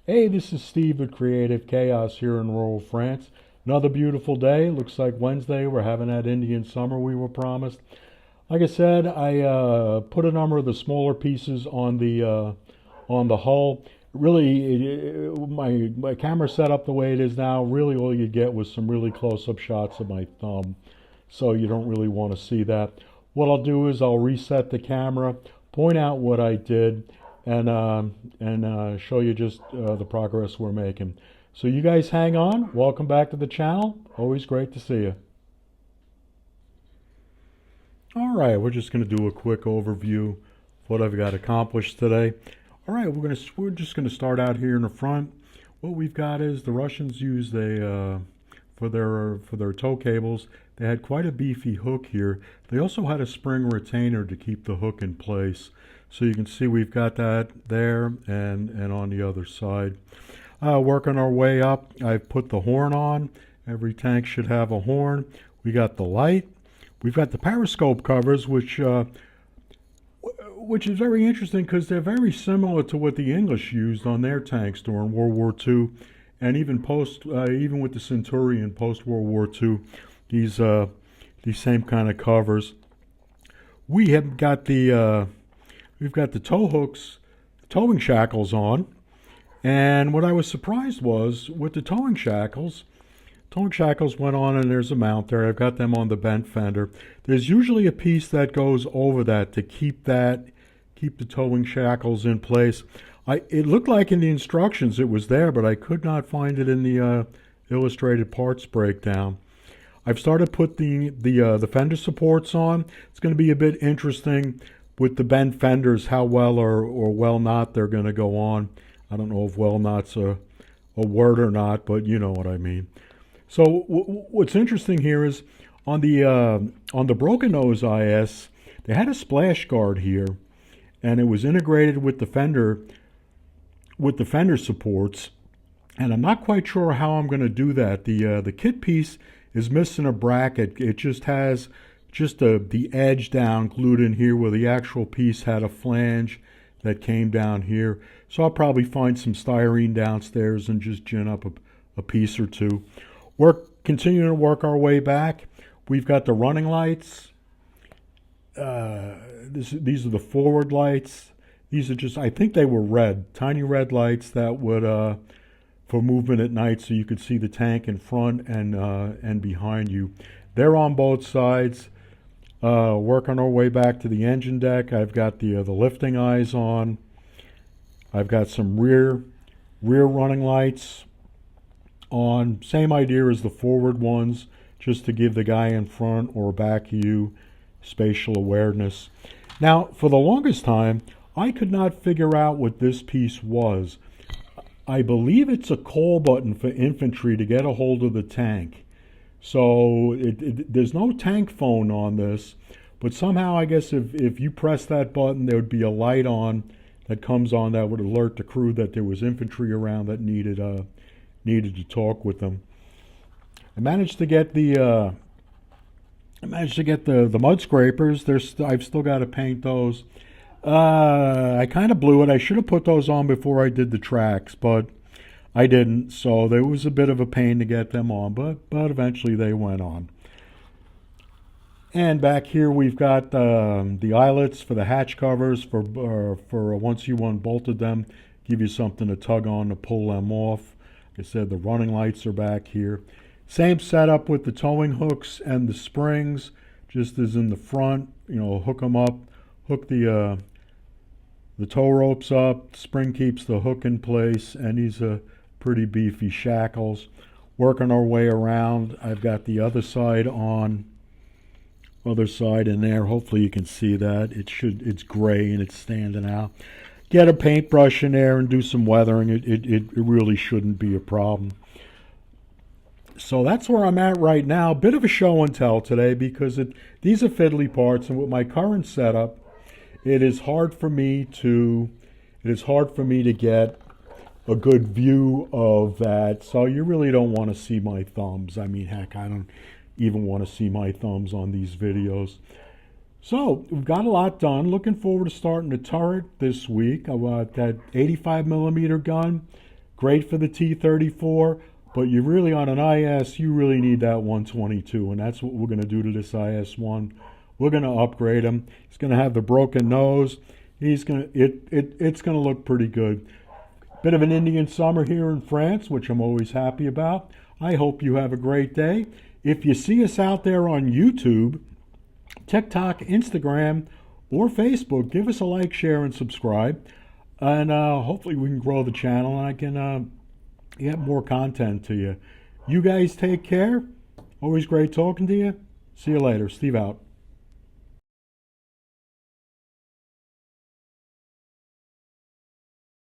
Hey, this is Steve with Creative Chaos here in rural France. Another beautiful day. Looks like Wednesday. We're having that Indian summer we were promised. Like I said, I put a number of the smaller pieces on the hull. Really, my camera set up the way it is now. Really, all you get was some really close-up shots of my thumb, so you don't really want to see that. What I'll do is I'll reset the camera, point out what I did, and show you just the progress we're making. So you guys hang on. Welcome back to the channel. Always great to see you. All right, we're just going to do a quick overview of what I've got accomplished today. All right, we're just gonna start out here in the front. What we've got is the Russians used a for their tow cables. They had quite a beefy hook here. They also had a spring retainer to keep the hook in place. So you can see we've got that there and on the other side. Working our way up, I've put the horn on. Every tank should have a horn. We got the light. We've got the periscope covers, which is very interesting because they're very similar to what the English used on their tanks during World War II, and even with the Centurion post World War II, these same kind of covers. We have got we've got the tow hooks, towing shackles on, and what I was surprised was with the towing shackles went on, and there's a mount there. I've got them on the bent fender. There's usually a piece that goes over that to keep the towing shackles in place. It looked like in the instructions it was there, but I could not find it in the illustrated parts breakdown. I've started putting the fender supports on. It's going to be a bit interesting with the bent fenders, how well or well not they're going to go on. I don't know if well not's a word or not, but you know what I mean. So what's interesting here is on the broken nose IS, they had a splash guard here, and it was integrated with the fender supports. And I'm not quite sure how I'm going to do that. The kit piece is missing a bracket. It just has the edge down glued in here where the actual piece had a flange that came down here. So I'll probably find some styrene downstairs and just gin up a piece or two. We're continuing to work our way back. We've got the running lights. These are the forward lights. These are just, I think they were red, tiny red lights that would, for movement at night so you could see the tank in front and behind you. They're on both sides. Working our way back to the engine deck. I've got the lifting eyes on. I've got some rear running lights on. Same idea as the forward ones, just to give the guy in front or back of you spatial awareness. Now, for the longest time, I could not figure out what this piece was. I believe it's a call button for infantry to get a hold of the tank. So there's no tank phone on this, but somehow I guess if you press that button, there would be a light on that comes on that would alert the crew that there was infantry around that needed to talk with them. I managed to get the mud scrapers. I've still got to paint those. I kind of blew it. I should have put those on before I did the tracks, but I didn't. So there was a bit of a pain to get them on, but eventually they went on. And back here we've got the eyelets for the hatch covers for once you unbolted them, give you something to tug on to pull them off. Like I said, the running lights are back here. Same setup with the towing hooks and the springs, just as in the front. You know, hook them up, hook the tow ropes up. Spring keeps the hook in place, and these are pretty beefy shackles. Working our way around, I've got the other side on. Other side in there. Hopefully you can see that. It's gray and it's standing out. Get a paintbrush in there and do some weathering. It really shouldn't be a problem. So that's where I'm at right now. Bit of a show and tell today because these are fiddly parts, and with my current setup, it is hard for me to get a good view of that. So you really don't want to see my thumbs. I mean, heck, I don't even want to see my thumbs on these videos. So we've got a lot done. Looking forward to starting the turret this week. I want that 85 millimeter gun. Great for the T34, but you really, on an IS, you really need that 122, and that's what we're going to do to this IS-1. We're going to upgrade him. He's going to have the broken nose. It's going to look pretty good. Bit of an Indian summer here in France, which I'm always happy about. I hope you have a great day. If you see us out there on YouTube, TikTok, Instagram, or Facebook, give us a like, share, and subscribe. And hopefully we can grow the channel and I can get more content to you. You guys take care. Always great talking to you. See you later. Steve out.